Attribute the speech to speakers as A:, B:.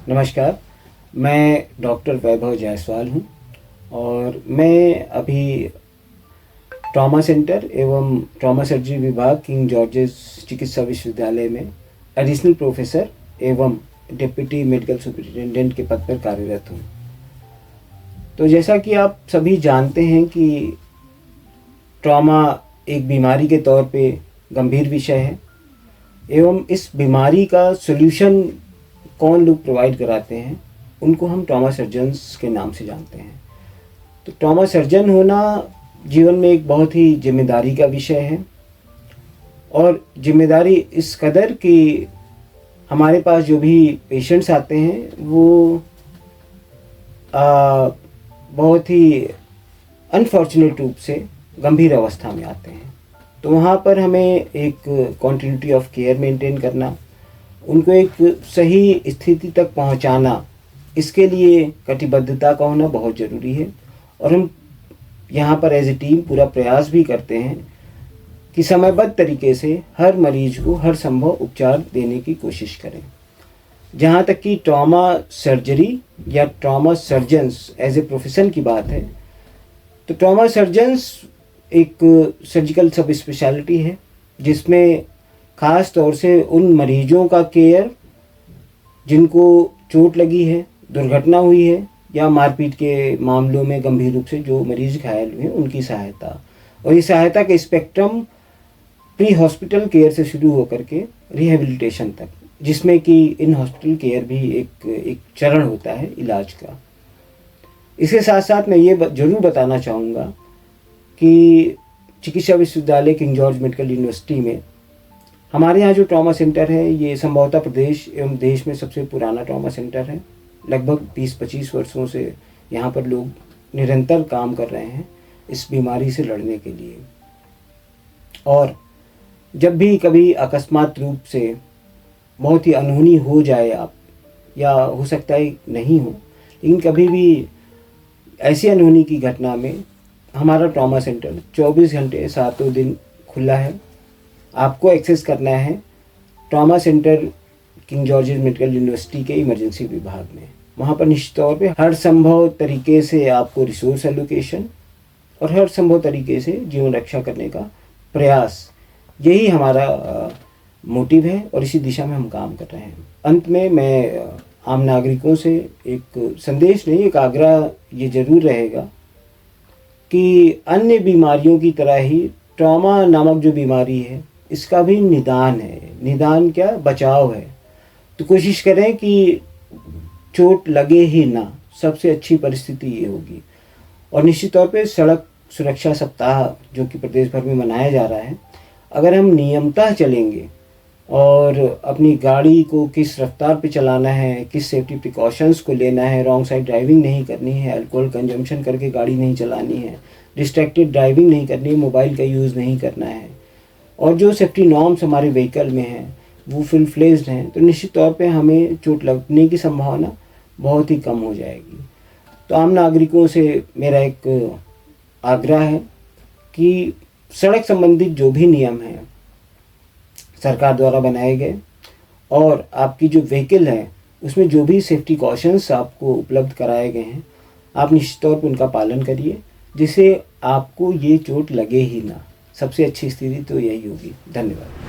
A: नमस्कार, मैं डॉक्टर वैभव जायसवाल हूँ और मैं अभी ट्रॉमा सेंटर एवं ट्रॉमा सर्जरी विभाग किंग जॉर्जेस चिकित्सा विश्वविद्यालय में एडिशनल प्रोफेसर एवं डिप्टी मेडिकल सुपरिटेंडेंट के पद पर कार्यरत हूँ। तो जैसा कि आप सभी जानते हैं कि ट्रॉमा एक बीमारी के तौर पे गंभीर विषय है एवं इस बीमारी का सॉल्यूशन कौन लोग प्रोवाइड कराते हैं उनको हम ट्रॉमा सर्जन्स के नाम से जानते हैं। तो ट्रॉमा सर्जन होना जीवन में एक बहुत ही जिम्मेदारी का विषय है और जिम्मेदारी इस कदर कि हमारे पास जो भी पेशेंट्स आते हैं वो बहुत ही अनफॉर्चुनेट रूप से गंभीर अवस्था में आते हैं। तो वहाँ पर हमें एक कॉन्टिन्यूटी ऑफ केयर मेंटेन करना, उनको एक सही स्थिति तक पहुंचाना, इसके लिए कटिबद्धता का होना बहुत ज़रूरी है। और हम यहाँ पर एज ए टीम पूरा प्रयास भी करते हैं कि समयबद्ध तरीके से हर मरीज को हर संभव उपचार देने की कोशिश करें। जहाँ तक कि ट्रॉमा सर्जरी या trauma surgeons as a profession की बात है, तो ट्रॉमा सर्जन्स एक सर्जिकल सब स्पेशलिटी है जिसमें ख़ास तौर से उन मरीजों का केयर जिनको चोट लगी है, दुर्घटना हुई है या मारपीट के मामलों में गंभीर रूप से जो मरीज घायल हुए उनकी सहायता, और इस सहायता का स्पेक्ट्रम प्री हॉस्पिटल केयर से शुरू होकर के रिहेबिलिटेशन तक, जिसमें कि इन हॉस्पिटल केयर भी एक चरण होता है इलाज का। इसके साथ साथ मैं ये ज़रूर बताना चाहूँगा कि चिकित्सा विश्वविद्यालय किंग जॉर्ज मेडिकल यूनिवर्सिटी में हमारे यहाँ जो ट्रॉमा सेंटर है ये संभवतः प्रदेश एवं देश में सबसे पुराना ट्रॉमा सेंटर है। लगभग 20-25 वर्षों से यहाँ पर लोग निरंतर काम कर रहे हैं इस बीमारी से लड़ने के लिए। और जब भी कभी अकस्मात रूप से बहुत ही अनहोनी हो जाए आप, या हो सकता है नहीं हो, लेकिन कभी भी ऐसी अनहोनी की घटना में हमारा ट्रॉमा सेंटर 24 घंटे 7 दिन खुला है। आपको एक्सेस करना है trauma centre king George's medical university के इमरजेंसी विभाग में। वहाँ पर निश्चित तौर पे हर संभव तरीके से आपको रिसोर्स एलोकेशन और हर संभव तरीके से जीवन रक्षा करने का प्रयास, यही हमारा मोटिव है और इसी दिशा में हम काम कर रहे हैं। अंत में मैं आम नागरिकों से एक संदेश नहीं, एक आग्रह ये ज़रूर रहेगा कि अन्य बीमारियों की तरह ही ट्रॉमा नामक जो बीमारी है इसका भी निदान है। निदान क्या, बचाव है। तो कोशिश करें कि चोट लगे ही ना, सबसे अच्छी परिस्थिति ये होगी। और निश्चित तौर पे सड़क सुरक्षा सप्ताह जो कि प्रदेश भर में मनाया जा रहा है, अगर हम नियमतः चलेंगे और अपनी गाड़ी को किस रफ्तार पे चलाना है, किस सेफ्टी प्रिकॉशंस को लेना है, रॉन्ग साइड ड्राइविंग नहीं करनी है, अल्कोहल कंजम्पशन करके गाड़ी नहीं चलानी है, डिस्ट्रैक्टेड ड्राइविंग नहीं करनी है, मोबाइल का यूज़ नहीं करना है, और जो सेफ्टी नॉर्म्स हमारे व्हीकल में हैं वो फुल फ्लेज्ड हैं, तो निश्चित तौर पे हमें चोट लगने की संभावना बहुत ही कम हो जाएगी। तो आम नागरिकों से मेरा एक आग्रह है कि सड़क संबंधित जो भी नियम हैं सरकार द्वारा बनाए गए और आपकी जो व्हीकल है उसमें जो भी सेफ्टी कॉशंस आपको उपलब्ध कराए गए हैं, आप निश्चित तौर पर उनका पालन करिए जिससे आपको ये चोट लगे ही ना। सबसे अच्छी स्थिति तो यही होगी। धन्यवाद।